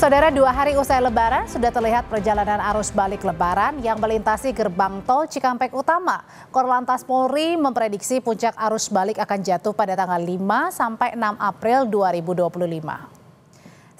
Saudara, 2 hari usai Lebaran sudah terlihat perjalanan arus balik Lebaran yang melintasi gerbang tol Cikampek Utama. Korlantas Polri memprediksi puncak arus balik akan jatuh pada tanggal 5 sampai 6 April 2025.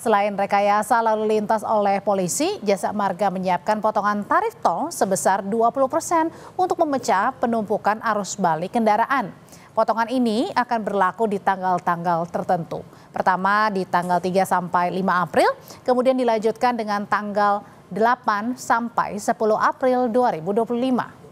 Selain rekayasa lalu lintas oleh polisi, Jasa Marga menyiapkan potongan tarif tol sebesar 20% untuk memecah penumpukan arus balik kendaraan. Potongan ini akan berlaku di tanggal-tanggal tertentu. Pertama di tanggal 3 sampai 5 April, kemudian dilanjutkan dengan tanggal 8 sampai 10 April 2025.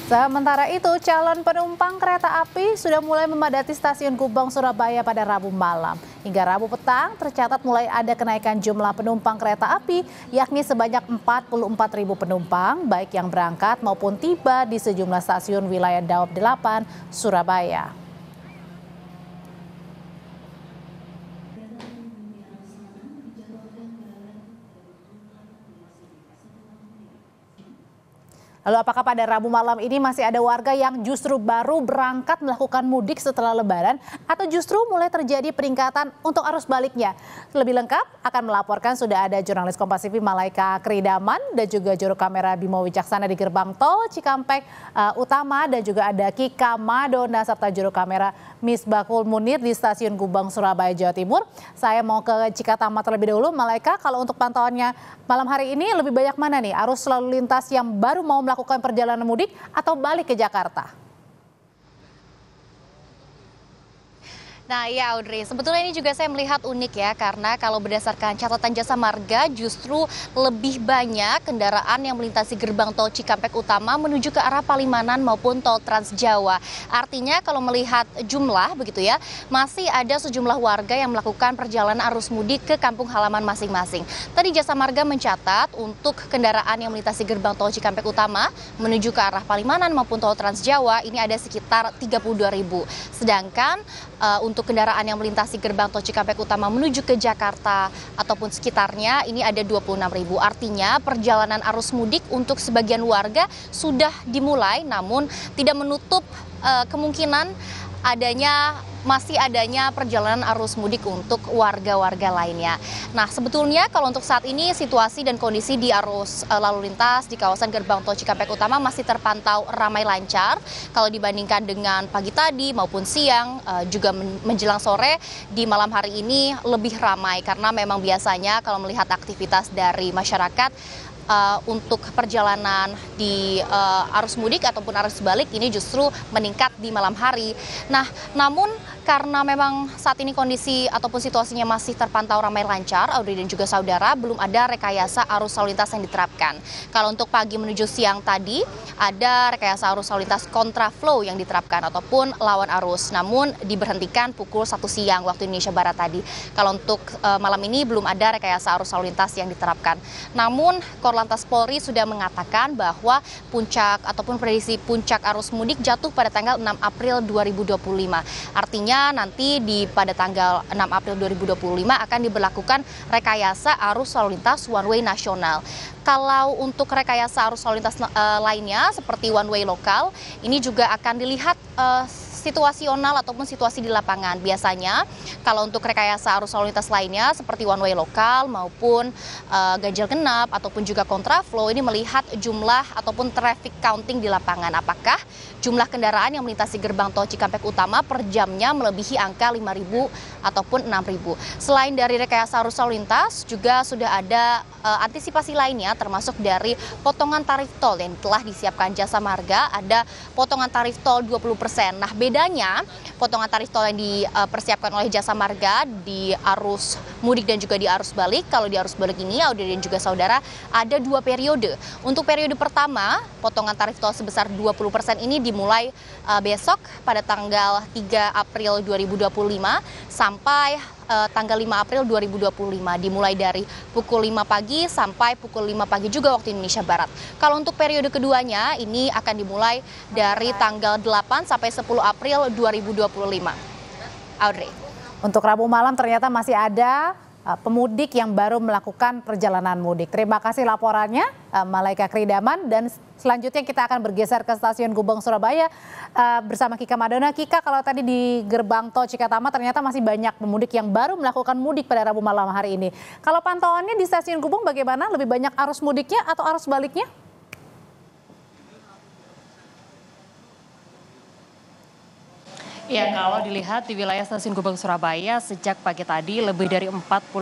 Sementara itu, calon penumpang kereta api sudah mulai memadati stasiun Gubeng, Surabaya pada Rabu malam. Hingga Rabu petang tercatat mulai ada kenaikan jumlah penumpang kereta api, yakni sebanyak 44.000 penumpang, baik yang berangkat maupun tiba di sejumlah stasiun wilayah Daob 8, Surabaya. Lalu apakah pada Rabu malam ini masih ada warga yang justru baru berangkat melakukan mudik setelah Lebaran atau justru mulai terjadi peningkatan untuk arus baliknya? Lebih lengkap akan melaporkan sudah ada jurnalis Kompas TV Malaika Kridaman dan juga juru kamera Bimo Wicaksana di gerbang tol Cikampek Utama, dan juga ada Kika Madona serta juru kamera Misbakul Munir di stasiun Gubeng, Surabaya, Jawa Timur. Saya mau ke Cikatama terlebih dahulu. Malaika, kalau untuk pantauannya malam hari ini lebih banyak mana nih arus lalu lintas yang baru mau melakukan perjalanan mudik atau balik ke Jakarta? Nah ya Audrey, sebetulnya ini juga saya melihat unik ya, karena kalau berdasarkan catatan Jasa Marga justru lebih banyak kendaraan yang melintasi gerbang tol Cikampek Utama menuju ke arah Palimanan maupun tol Trans Jawa. Artinya kalau melihat jumlah begitu ya, masih ada sejumlah warga yang melakukan perjalanan arus mudik ke kampung halaman masing-masing. Tadi Jasa Marga mencatat untuk kendaraan yang melintasi gerbang tol Cikampek Utama menuju ke arah Palimanan maupun tol Trans Jawa ini ada sekitar 32.000. Sedangkan untuk kendaraan yang melintasi gerbang tol Cikampek Utama menuju ke Jakarta ataupun sekitarnya ini ada 26.000. Artinya perjalanan arus mudik untuk sebagian warga sudah dimulai, namun tidak menutup kemungkinan masih adanya perjalanan arus mudik untuk warga-warga lainnya. Nah, sebetulnya kalau untuk saat ini situasi dan kondisi di arus lalu lintas di kawasan gerbang tol Cikampek Utama masih terpantau ramai lancar kalau dibandingkan dengan pagi tadi maupun siang, juga menjelang sore. Di malam hari ini lebih ramai karena memang biasanya kalau melihat aktivitas dari masyarakat untuk perjalanan di arus mudik ataupun arus balik ini justru meningkat di malam hari. Nah, namun karena memang saat ini kondisi ataupun situasinya masih terpantau ramai lancar, Audrey dan juga saudara, belum ada rekayasa arus lalu lintas yang diterapkan. Kalau untuk pagi menuju siang tadi, ada rekayasa arus lalu lintas kontraflow yang diterapkan ataupun lawan arus, namun diberhentikan pukul 1 siang waktu Indonesia Barat tadi. Kalau untuk malam ini belum ada rekayasa arus lalu lintas yang diterapkan. Namun Korlantas Polri sudah mengatakan bahwa puncak ataupun prediksi puncak arus mudik jatuh pada tanggal 6 April 2025. Artinya nanti pada tanggal 6 April 2025 akan diberlakukan rekayasa arus lalu lintas one way nasional. Kalau untuk rekayasa arus lalu lintas lainnya seperti one way lokal, ini juga akan dilihat situasional ataupun situasi di lapangan. Biasanya kalau untuk rekayasa arus lalu lintas lainnya seperti one way lokal maupun ganjil genap ataupun juga kontraflow ini melihat jumlah ataupun traffic counting di lapangan. Apakah jumlah kendaraan yang melintasi gerbang tol Cikampek Utama per jamnya melebihi angka 5.000 ataupun 6.000. Selain dari rekayasa arus lalu lintas, juga sudah ada antisipasi lainnya termasuk dari potongan tarif tol yang telah disiapkan Jasa Marga. Ada potongan tarif tol 20%. Nah, bedanya potongan tarif tol yang dipersiapkan oleh Jasa Marga di arus mudik dan juga di arus balik. Kalau di arus balik ini, Audrey dan juga saudara, ada 2 periode. Untuk periode pertama, potongan tarif tol sebesar 20% ini dimulai besok pada tanggal 3 April 2025 sampai tanggal 5 April 2025, dimulai dari pukul 5 pagi sampai pukul 5 pagi juga waktu Indonesia Barat. Kalau untuk periode keduanya ini akan dimulai dari tanggal 8 sampai 10 April 2025. Audrey. Untuk Rabu malam ternyata masih ada pemudik yang baru melakukan perjalanan mudik. Terima kasih laporannya Malaika Kridaman, dan selanjutnya kita akan bergeser ke stasiun Gubeng Surabaya bersama Kika Madona. Kika, kalau tadi di gerbang tol Cikatama ternyata masih banyak pemudik yang baru melakukan mudik pada Rabu malam hari ini. Kalau pantauannya di stasiun Gubeng bagaimana? Lebih banyak arus mudiknya atau arus baliknya? Ya, kalau dilihat di wilayah stasiun Gubeng Surabaya sejak pagi tadi lebih dari 44.000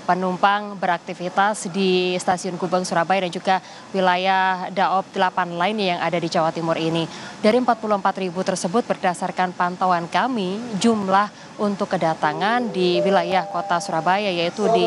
penumpang beraktivitas di stasiun Gubeng Surabaya dan juga wilayah Daob 8 lainnya yang ada di Jawa Timur ini. Dari 44.000 tersebut berdasarkan pantauan kami, jumlah untuk kedatangan di wilayah kota Surabaya yaitu di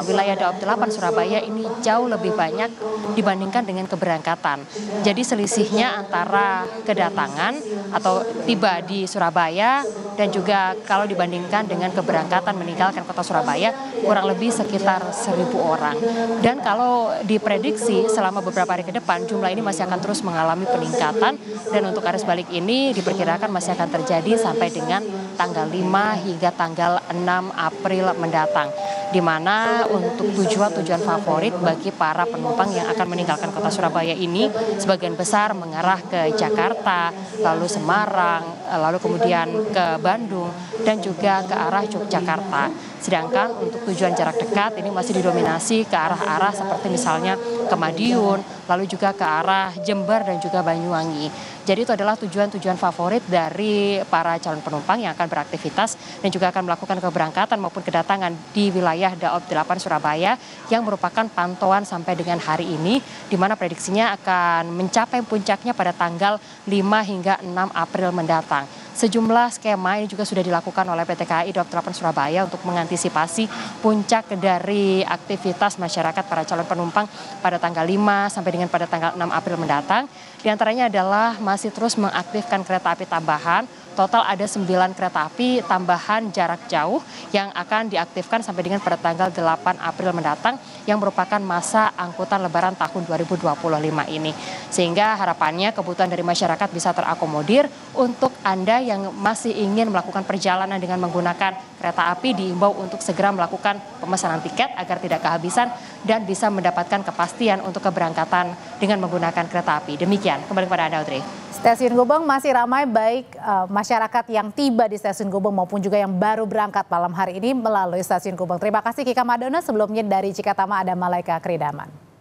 wilayah Daob 8 Surabaya ini jauh lebih banyak dibandingkan dengan keberangkatan. Jadi selisihnya antara kedatangan atau tiba di Surabaya dan juga kalau dibandingkan dengan keberangkatan meninggalkan kota Surabaya kurang lebih sekitar 1.000 orang. Dan kalau diprediksi selama beberapa hari ke depan jumlah ini masih akan terus mengalami peningkatan, dan untuk arus balik ini diperkirakan masih akan terjadi sampai dengan tanggal 5 hingga tanggal 6 April mendatang, di mana untuk tujuan-tujuan favorit bagi para penumpang yang akan meninggalkan kota Surabaya ini sebagian besar mengarah ke Jakarta, lalu Semarang, lalu kemudian ke Bandung dan juga ke arah Yogyakarta. Sedangkan untuk tujuan jarak dekat ini masih didominasi ke arah-arah seperti misalnya ke Madiun, lalu juga ke arah Jember dan juga Banyuwangi. Jadi itu adalah tujuan-tujuan favorit dari para calon penumpang yang akan beraktivitas dan juga akan melakukan keberangkatan maupun kedatangan di wilayah Daob 8 Surabaya yang merupakan pantauan sampai dengan hari ini, di mana prediksinya akan mencapai puncaknya pada tanggal 5 hingga 6 April mendatang. Sejumlah skema ini juga sudah dilakukan oleh PT KAI Daob 8 Surabaya untuk mengantisipasi puncak dari aktivitas masyarakat para calon penumpang pada tanggal 5 sampai dengan pada tanggal 6 April mendatang. Di antaranya adalah masih terus mengaktifkan kereta api tambahan. Total ada 9 kereta api tambahan jarak jauh yang akan diaktifkan sampai dengan pada tanggal 8 April mendatang yang merupakan masa angkutan lebaran tahun 2025 ini. Sehingga harapannya kebutuhan dari masyarakat bisa terakomodir. Untuk Anda yang masih ingin melakukan perjalanan dengan menggunakan kereta api diimbau untuk segera melakukan pemesanan tiket agar tidak kehabisan dan bisa mendapatkan kepastian untuk keberangkatan dengan menggunakan kereta api. Demikian, kembali kepada Anda, Audrey. Stasiun Gubeng masih ramai, baik masyarakat yang tiba di stasiun Gubeng maupun juga yang baru berangkat malam hari ini melalui stasiun Gubeng. Terima kasih Kika Madona, sebelumnya dari Cikatama ada Malaika Kridaman.